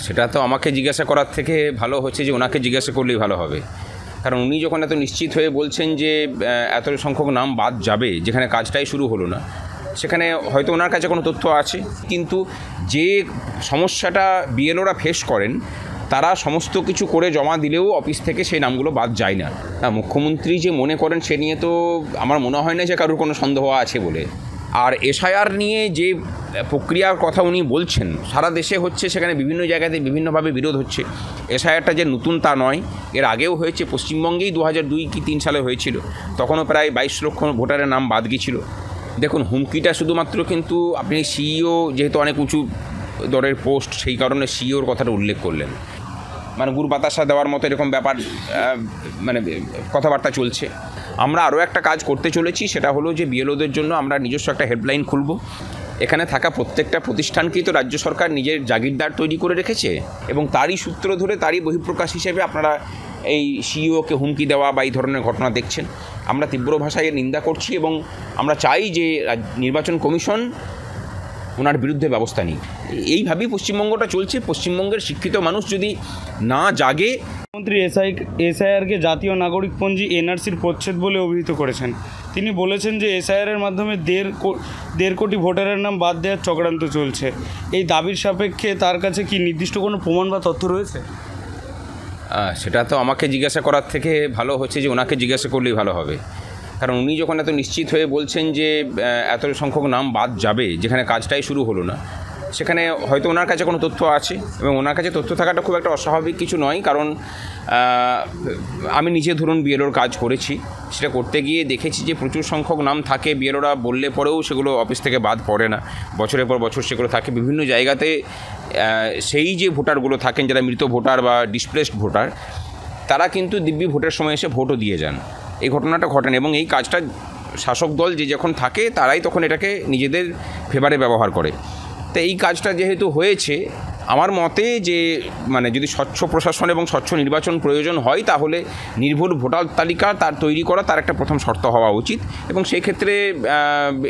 সেটা তো আমাকে জিজ্ঞাসা করার থেকে ভালো হচ্ছে যে ওনাকে জিজ্ঞাসা করলেই ভালো হবে, কারণ উনি যখন এত নিশ্চিত হয়ে বলছেন যে এত সংখ্যক নাম বাদ যাবে যেখানে কাজটাই শুরু হলো না, সেখানে হয়তো ওনার কাছে কোনো তথ্য আছে, কিন্তু যে সমস্যাটা বিএলওরা ফেস করেন তারা সমস্ত কিছু করে জমা দিলেও অফিস থেকে সেই নামগুলো বাদ যায় না। মুখ্যমন্ত্রী যে মনে করেন সে নিয়ে তো আমার মনে হয় না যে কারোর কোনো সন্দেহ আছে বলে। আর এসআইআর নিয়ে যে প্রক্রিয়ার কথা উনি বলছেন সারা দেশে হচ্ছে, সেখানে বিভিন্ন জায়গাতে বিভিন্নভাবে বিরোধ হচ্ছে। এসআইআরটা যে নতুন তা নয়, এর আগেও হয়েছে, পশ্চিমবঙ্গেই 2002 কি 3 সালে হয়েছিল, তখনও প্রায় 22 লক্ষ ভোটারের নাম বাদ গিয়েছিল। দেখুন, হুমকিটা শুধুমাত্র কিন্তু আপনি সিইও যেহেতু অনেক উঁচু দরের পোস্ট, সেই কারণে সিইওর কথাটা উল্লেখ করলেন, মানে গুড় বাতাসা দেওয়ার মতো এরকম ব্যাপার মানে কথাবার্তা চলছে। আমরা আরও একটা কাজ করতে চলেছি, সেটা হলো যে বিএলওদের জন্য আমরা নিজস্ব একটা হেল্পলাইন খুলব। এখানে থাকা প্রত্যেকটা প্রতিষ্ঠানকেই তো রাজ্য সরকার নিজের জাগিরদার তৈরি করে রেখেছে, এবং তারই সূত্র ধরে তারই বহিঃপ্রকাশ হিসেবে আপনারা এই সিইওকে হুমকি দেওয়া বা এই ধরনের ঘটনা দেখছেন। আমরা তীব্র ভাষায় নিন্দা করছি এবং আমরা চাই যে নির্বাচন কমিশন ওনার বিরুদ্ধে ব্যবস্থা নিই। এইভাবেই পশ্চিমবঙ্গটা চলছে। পশ্চিমবঙ্গের শিক্ষিত মানুষ যদি না জাগে। মন্ত্রী এসআইআরকে জাতীয় নাগরিকপঞ্জি এনআরসির প্রচ্ছেদ বলে অভিহিত করেছেন। তিনি বলেছেন যে এসআইআরের মাধ্যমে 1.5 কোটি ভোটারের নাম বাদ দেওয়ার চক্রান্ত চলছে। এই দাবির সাপেক্ষে তার কাছে কি নির্দিষ্ট কোনো প্রমাণ বা তথ্য রয়েছে? সেটা তো আমাকে জিজ্ঞাসা করার থেকে ভালো হচ্ছে যে ওনাকে জিজ্ঞাসা করলেই ভালো হবে, কারণ উনি যখন এত নিশ্চিত হয়ে বলছেন যে এত সংখ্যক নাম বাদ যাবে যেখানে কাজটাই শুরু হলো না, সেখানে হয়তো ওনার কাছে কোনো তথ্য আছে, এবং ওনার কাছে তথ্য থাকাটা খুব একটা অস্বাভাবিক কিছু নয়। কারণ আমি নিজে ধরুন বিএলওর কাজ করেছি, সেটা করতে গিয়ে দেখেছি যে প্রচুর সংখ্যক নাম থাকে, বিএলওরা বললে পরেও সেগুলো অফিস থেকে বাদ পড়ে না, বছরের পর বছর সেগুলো থাকে। বিভিন্ন জায়গাতে সেই যে ভোটারগুলো থাকেন যারা মৃত ভোটার বা ডিসপ্লেসড ভোটার, তারা কিন্তু দিব্যি ভোটের সময় এসে ভোটও দিয়ে যান। এই ঘটনাটা ঘটেন, এবং এই কাজটা শাসক দল যে যখন থাকে তারাই তখন এটাকে নিজেদের ফেভারে ব্যবহার করে। তো এই কাজটা যেহেতু হয়েছে, আমার মতে যে মানে যদি স্বচ্ছ প্রশাসন এবং স্বচ্ছ নির্বাচন প্রয়োজন হয়, তাহলে নির্ভুল ভোটার তালিকা তার তৈরি করা তার একটা প্রথম শর্ত হওয়া উচিত, এবং সেই ক্ষেত্রে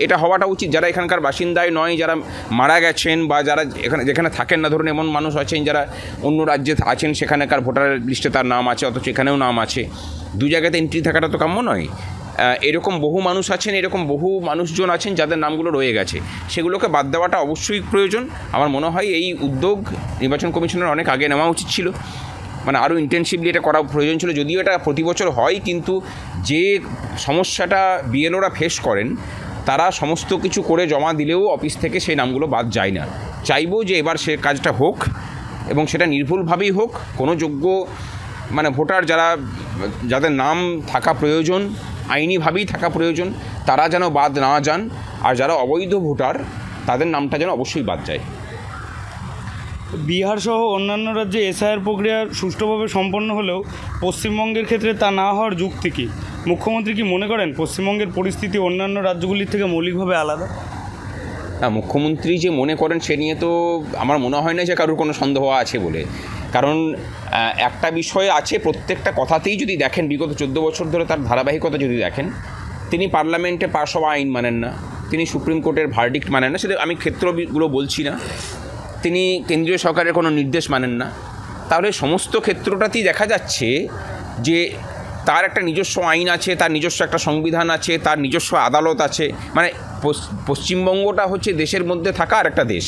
এটা হওয়াটা উচিত যারা এখানকার বাসিন্দায় নয়, যারা মারা গেছেন বা যারা যেখানে থাকেন না, ধরুন এমন মানুষ আছেন যারা অন্য রাজ্যে আছেন, সেখানেকার ভোটার লিস্টে তার নাম আছে, অথচ এখানেও নাম আছে, দু জায়গাতে এন্ট্রি থাকাটা তো কাম্য নয়। এরকম বহু মানুষ আছেন, এরকম বহু মানুষজন আছেন যাদের নামগুলো রয়ে গেছে, সেগুলোকে বাদ দেওয়াটা অবশ্যই প্রয়োজন। আমার মনে হয় এই উদ্যোগ নির্বাচন কমিশনের অনেক আগে নেওয়া উচিত ছিল, মানে আরও ইন্টেনসিভলি এটা করা প্রয়োজন ছিল। যদিও এটা প্রতি বছর হয়, কিন্তু যে সমস্যাটা বিএলওরা ফেস করেন তারা সমস্ত কিছু করে জমা দিলেও অফিস থেকে সেই নামগুলো বাদ যায় না। চাইবো যে এবার সে কাজটা হোক, এবং সেটা নির্ভুলভাবেই হোক। কোনো যোগ্য মানে ভোটার যাদের নাম থাকা প্রয়োজন, আইনিভাবেই থাকা প্রয়োজন, তারা যেন বাদ না যান, আর যারা অবৈধ ভোটার তাদের নামটা যেন অবশ্যই বাদ যায়। বিহার সহ অন্যান্য রাজ্যে এসআইআর প্রক্রিয়া সুষ্ঠুভাবে সম্পন্ন হলেও পশ্চিমবঙ্গের ক্ষেত্রে তা না হওয়ার যুক্তি কী? মুখ্যমন্ত্রী কি মনে করেন পশ্চিমবঙ্গের পরিস্থিতি অন্যান্য রাজ্যগুলির থেকে মৌলিকভাবে আলাদা? মুখ্যমন্ত্রী যে মনে করেন সে নিয়ে তো আমার মনে হয় না যে কারোর কোনো সন্দেহ আছে বলে। কারণ একটা বিষয় আছে, প্রত্যেকটা কথাতেই যদি দেখেন, বিগত 14 বছর ধরে তার ধারাবাহিকতা যদি দেখেন, তিনি পার্লামেন্টে পাশ হওয়া আইন মানেন না, তিনি সুপ্রিম কোর্টের ভার্ডিক্ট মানেন না, সেটা আমি ক্ষেত্রগুলো বলছি না, তিনি কেন্দ্রীয় সরকারের কোনো নির্দেশ মানেন না। তাহলে সমস্ত ক্ষেত্রটাতেই দেখা যাচ্ছে যে তার একটা নিজস্ব আইন আছে, তার নিজস্ব একটা সংবিধান আছে, তার নিজস্ব আদালত আছে। মানে পশ্চিমবঙ্গটা হচ্ছে দেশের মধ্যে থাকা আর একটা দেশ।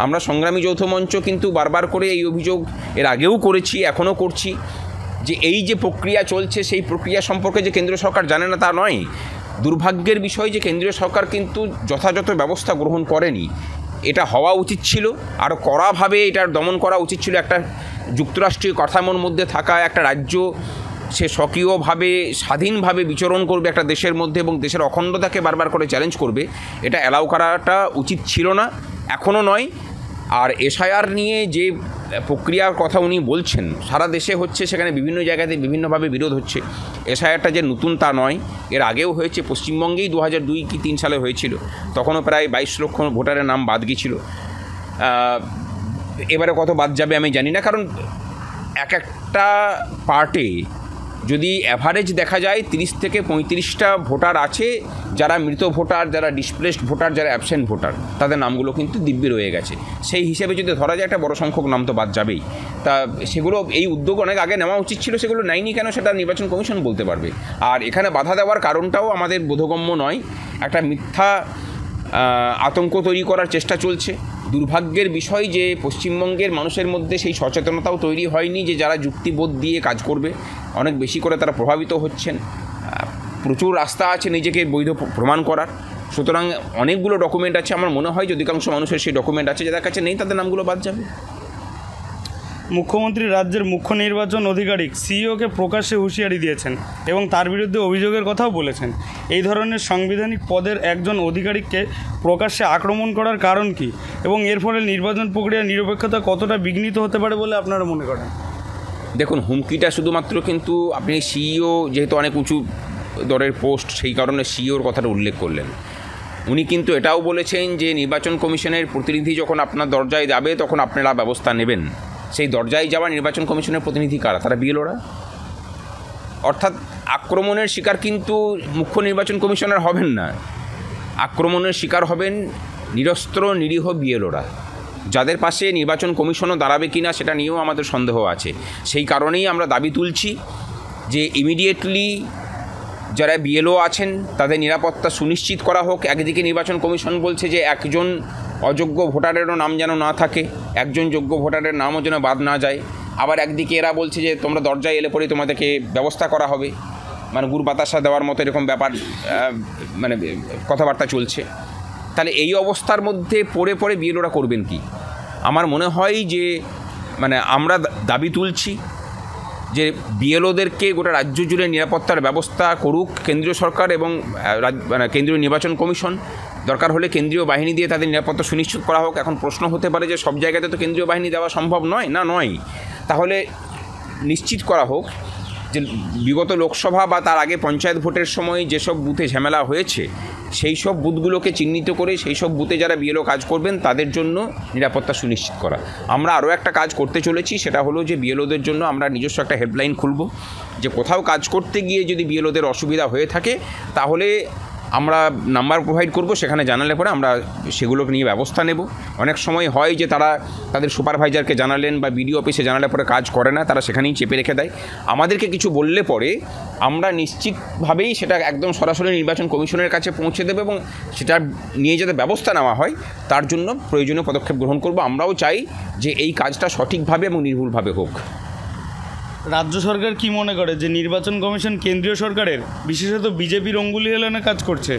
আমরা সংগ্রামী যৌথ মঞ্চ কিন্তু বারবার করে এই অভিযোগ এর আগেও করেছি, এখনও করছি, যে এই যে প্রক্রিয়া চলছে সেই প্রক্রিয়া সম্পর্কে যে কেন্দ্র সরকার জানে না তা নয়। দুর্ভাগ্যের বিষয় যে কেন্দ্রীয় সরকার কিন্তু যথাযথ ব্যবস্থা গ্রহণ করেনি। এটা হওয়া উচিত ছিল, আরও কড়াভাবে এটার দমন করা উচিত ছিল। একটা যুক্তরাষ্ট্রীয় কাঠামোর মধ্যে থাকা একটা রাজ্য, সে স্বকীয়ভাবে স্বাধীনভাবে বিচরণ করবে একটা দেশের মধ্যে, এবং দেশের অখণ্ডতাকে বারবার করে চ্যালেঞ্জ করবে, এটা অ্যালাউ করাটা উচিত ছিল না, এখনও নয়। আর এসআইআর নিয়ে যে প্রক্রিয়ার কথা উনি বলছেন সারা দেশে হচ্ছে, সেখানে বিভিন্ন জায়গাতে বিভিন্নভাবে বিরোধ হচ্ছে। এসআইআরটা যে নতুন তা নয়, এর আগেও হয়েছে, পশ্চিমবঙ্গেই 2002 কি 3 সালে হয়েছিল, তখনও প্রায় 22 লক্ষ ভোটারের নাম বাদ গিয়েছিল। এবারে কত বাদ যাবে আমি জানি না, কারণ এক একটা পার্টে যদি অ্যাভারেজ দেখা যায় 30 থেকে 35টা ভোটার আছে যারা মৃত ভোটার, যারা ডিসপ্লেসড ভোটার, যারা অ্যাবসেন্ট ভোটার, তাদের নামগুলো কিন্তু দিব্যি রয়ে গেছে। সেই হিসেবে যদি ধরা যায় একটা বড় সংখ্যক নাম তো বাদ যাবেই। তা সেগুলো এই উদ্যোগ অনেক আগে নেওয়া উচিত ছিল, সেগুলো নেয়নি কেন সেটা নির্বাচন কমিশন বলতে পারবে। আর এখানে বাধা দেওয়ার কারণটাও আমাদের বোধগম্য নয়, একটা মিথ্যা আতঙ্ক তৈরি করার চেষ্টা চলছে। দুর্ভাগ্যের বিষয় যে পশ্চিমবঙ্গের মানুষের মধ্যে সেই সচেতনতাও তৈরি হয়নি যে যারা যুক্তিবোধ দিয়ে কাজ করবে, অনেক বেশি করে তারা প্রভাবিত হচ্ছেন। প্রচুর রাস্তা আছে নিজেকে বৈধ প্রমাণ করার, সুতরাং অনেকগুলো ডকুমেন্ট আছে। আমার মনে হয় যে অধিকাংশ মানুষের সেই ডকুমেন্ট আছে, যাদের কাছে নেই তাদের নামগুলো বাদ যাবে। মুখ্যমন্ত্রী রাজ্যের মুখ্য নির্বাচন আধিকারিক সিইওকে প্রকাশ্যে হুঁশিয়ারি দিয়েছেন এবং তার বিরুদ্ধে অভিযোগের কথাও বলেছেন। এই ধরনের সাংবিধানিক পদের একজন আধিকারিককে প্রকাশ্যে আক্রমণ করার কারণ কি, এবং এর ফলে নির্বাচন প্রক্রিয়ার নিরপেক্ষতা কতটা বিঘ্নিত হতে পারে বলে আপনারা মনে করেন? দেখুন, হুমকিটা শুধুমাত্র কিন্তু আপনি সিইও যেহেতু অনেক উঁচু দরের পোস্ট, সেই কারণে সিইওর কথাটা উল্লেখ করলেন। উনি কিন্তু এটাও বলেছেন যে নির্বাচন কমিশনের প্রতিনিধি যখন আপনার দরজায় যাবে তখন আপনারা ব্যবস্থা নেবেন। সেই দরজায় যাওয়া নির্বাচন কমিশনের প্রতিনিধি কারা? তারা বিএলওরা। অর্থাৎ আক্রমণের শিকার কিন্তু মুখ্য নির্বাচন কমিশনার হবেন না, আক্রমণের শিকার হবেন নিরস্ত্র নিরীহ বিএলওরা, যাদের পাশে নির্বাচন কমিশনও দাঁড়াবে কিনা সেটা নিয়েও আমাদের সন্দেহ আছে। সেই কারণেই আমরা দাবি তুলছি যে ইমিডিয়েটলি যারা বিএলও আছেন তাদের নিরাপত্তা সুনিশ্চিত করা হোক। একদিকে নির্বাচন কমিশন বলছে যে একজন অযোগ্য ভোটারেরও নাম যেন না থাকে, একজন যোগ্য ভোটারের নামও যেন বাদ না যায়। আবার একদিকে এরা বলছে যে তোমরা দরজায় এলে পরেই তোমাদেরকে ব্যবস্থা করা হবে, মানে গুড় বাতাসা দেওয়ার মতো এরকম ব্যাপার, মানে কথাবার্তা চলছে। তাহলে এই অবস্থার মধ্যে পড়ে বিএলওরা করবেন কি? আমার মনে হয় যে মানে আমরা দাবি তুলছি যে বিএলওদেরকে গোটা রাজ্য জুড়ে নিরাপত্তার ব্যবস্থা করুক কেন্দ্রীয় সরকার এবং মানে কেন্দ্রীয় নির্বাচন কমিশন। দরকার হলে কেন্দ্রীয় বাহিনী দিয়ে তাদের নিরাপত্তা সুনিশ্চিত করা হোক। এখন প্রশ্ন হতে পারে যে সব জায়গাতে তো কেন্দ্রীয় বাহিনী দেওয়া সম্ভব নয়, নয়। তাহলে নিশ্চিত করা হোক যে বিগত লোকসভা বা তার আগে পঞ্চায়েত ভোটের সময় যেসব বুথে ঝামেলা হয়েছে সেই সব বুথগুলোকে চিহ্নিত করে সেই সব বুথে যারা বিএলও কাজ করবেন তাদের জন্য নিরাপত্তা সুনিশ্চিত করা। আমরা আরও একটা কাজ করতে চলেছি, সেটা হলো যে বিএলওদের জন্য আমরা নিজস্ব একটা হেল্পলাইন খুলব, যে কোথাও কাজ করতে গিয়ে যদি বিএলওদের অসুবিধা হয়ে থাকে তাহলে আমরা নাম্বার প্রোভাইড করব, সেখানে জানালে পরে আমরা সেগুলোকে নিয়ে ব্যবস্থা নেব। অনেক সময় হয় যে তারা তাদের সুপারভাইজারকে জানালেন বা বিডিও অফিসে জানালে পরে কাজ করে না, তারা সেখানেই চেপে রেখে দেয়। আমাদেরকে কিছু বললে পরে আমরা নিশ্চিতভাবেই সেটা একদম সরাসরি নির্বাচন কমিশনের কাছে পৌঁছে দেবো এবং সেটা নিয়ে যাতে ব্যবস্থা নেওয়া হয় তার জন্য প্রয়োজনীয় পদক্ষেপ গ্রহণ করব। আমরাও চাই যে এই কাজটা সঠিকভাবে এবং নির্ভুলভাবে হোক। রাজ্য সরকার কি মনে করে যে নির্বাচন কমিশন কেন্দ্রীয় সরকারের, বিশেষত বিজেপির অঙ্গুলি হেলনে কাজ করছে?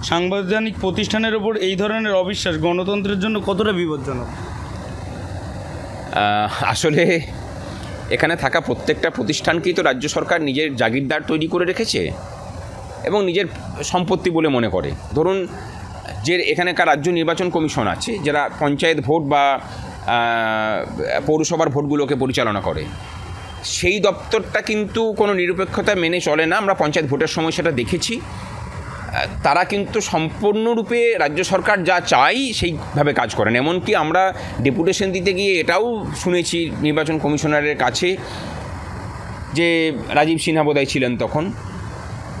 সাংবিধানিক প্রতিষ্ঠানের ওপর এই ধরনের অবিশ্বাস গণতন্ত্রের জন্য কতটা বিপজ্জনক? আসলে এখানে থাকা প্রত্যেকটা প্রতিষ্ঠানকেই তো রাজ্য সরকার নিজের জাগিরদার তৈরি করে রেখেছে এবং নিজের সম্পত্তি বলে মনে করে। ধরুন যে এখানকার রাজ্য নির্বাচন কমিশন আছে, যারা পঞ্চায়েত ভোট বা পৌরসভার ভোটগুলোকে পরিচালনা করে, সেই দপ্তরটা কিন্তু কোনো নিরপেক্ষতা মেনে চলে না। আমরা পঞ্চায়েত ভোটের সময় সেটা দেখেছি। তারা কিন্তু সম্পূর্ণরূপে রাজ্য সরকার যা চাই সেইভাবে কাজ করেন। এমনকি আমরা ডেপুটেশন দিতে গিয়ে এটাও শুনেছি নির্বাচন কমিশনারের কাছে, যে রাজীব সিনহা বোধহয় ছিলেন তখন,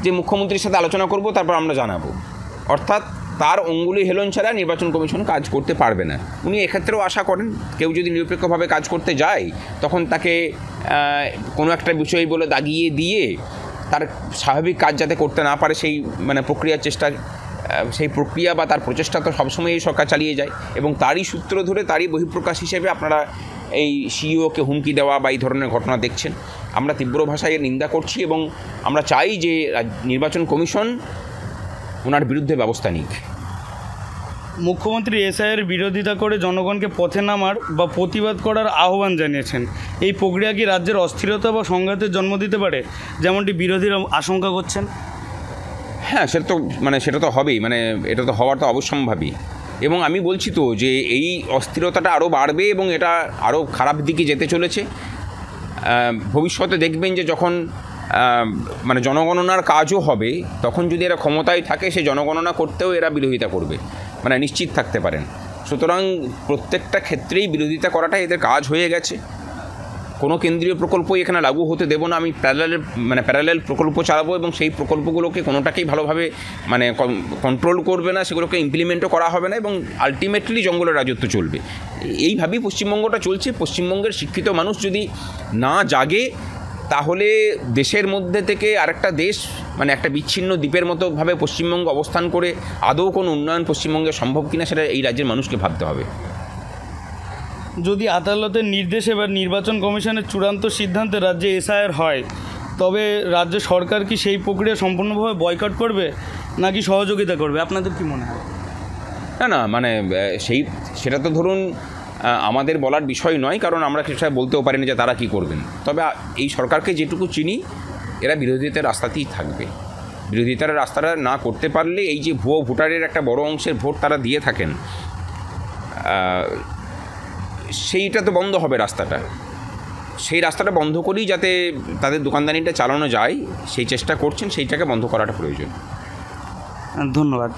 যে মুখ্যমন্ত্রীর সাথে আলোচনা করব তারপর আমরা জানাবো। অর্থাৎ তার অঙ্গুলি হেলন ছাড়া নির্বাচন কমিশন কাজ করতে পারবে না। উনি এক্ষেত্রেও আশা করেন কেউ যদি নিরপেক্ষভাবে কাজ করতে যায় তখন তাকে কোনো একটা বিষয় বলে দাগিয়ে দিয়ে তার স্বাভাবিক কাজ যাতে করতে না পারে সেই মানে প্রক্রিয়ার চেষ্টা, সেই প্রক্রিয়া বা তার প্রচেষ্টা তো সবসময় এই সরকার চালিয়ে যায় এবং তারই সূত্র ধরে তারই বহিঃপ্রকাশ হিসেবে আপনারা এই সিইওকে হুমকি দেওয়া বা এই ধরনের ঘটনা দেখছেন। আমরা তীব্র ভাষায় এর নিন্দা করছি এবং আমরা চাই যে নির্বাচন কমিশন ওনার বিরুদ্ধে ব্যবস্থা নিক। মুখ্যমন্ত্রী এসআইয়ের বিরোধিতা করে জনগণকে পথে নামার বা প্রতিবাদ করার আহ্বান জানিয়েছেন। এই প্রক্রিয়া কি রাজ্যের অস্থিরতা বা সংঘাতের জন্ম দিতে পারে, যেমনটি বিরোধীরা আশঙ্কা করছেন? হ্যাঁ, সেটা তো হবেই, মানে এটা তো হওয়ার তো অবশ্যম্ভাবী। এবং আমি বলছি তো যে এই অস্থিরতাটা আরও বাড়বে এবং এটা আরও খারাপ দিকে যেতে চলেছে। ভবিষ্যতে দেখবেন যে যখন মানে জনগণনার কাজও হবে তখন যদি এরা ক্ষমতায় থাকে সেই জনগণনা করতেও এরা বিরোধিতা করবে, মানে নিশ্চিত থাকতে পারেন। সুতরাং প্রত্যেকটা ক্ষেত্রেই বিরোধিতা করাটাই এদের কাজ হয়ে গেছে। কোনো কেন্দ্রীয় প্রকল্পই এখানে লাগু হতে দেবো না। আমি প্যারালেল প্রকল্প চালাবো এবং সেই প্রকল্পগুলোকে কোনোটাকেই ভালোভাবে কন্ট্রোল করবে না, সেগুলোকে ইমপ্লিমেন্টও করা হবে না এবং আলটিমেটলি জঙ্গলের রাজত্ব চলবে। এইভাবেই পশ্চিমবঙ্গটা চলছে। পশ্চিমবঙ্গের শিক্ষিত মানুষ যদি না জাগে, তাহলে দেশের মধ্যে থেকে আরেকটা দেশ, একটা বিচ্ছিন্ন দ্বীপের মতোভাবে পশ্চিমবঙ্গ অবস্থান করে আদৌ কোনো উন্নয়ন পশ্চিমবঙ্গে সম্ভব কিনা সেটা এই রাজ্যের মানুষকে ভাবতে হবে। যদি আদালতের নির্দেশে বা নির্বাচন কমিশনের চূড়ান্ত সিদ্ধান্তে রাজ্যে এসআইআর হয়, তবে রাজ্য সরকার কি সেই প্রক্রিয়া সম্পূর্ণভাবে বয়কট করবে নাকি সহযোগিতা করবে? আপনাদের কি মনে হয়? না সেটা তো ধরুন আমাদের বলার বিষয় নয়, কারণ আমরা সেটা বলতেও পারি না যে তারা কী করবেন। তবে এই সরকারকে যেটুকু চিনি, এরা বিরোধিতার রাস্তাতেই থাকবে। বিরোধিতার রাস্তাটা না করতে পারলে এই যে ভুয়ো ভোটারের একটা বড় অংশের ভোট তারা দিয়ে থাকেন, সেইটা তো বন্ধ হবে রাস্তাটা। সেই রাস্তাটা বন্ধ করেই যাতে তাদের দোকানদারিটা চালানো যায়, সেই চেষ্টা করছেন, সেইটাকে বন্ধ করাটা প্রয়োজন। ধন্যবাদ।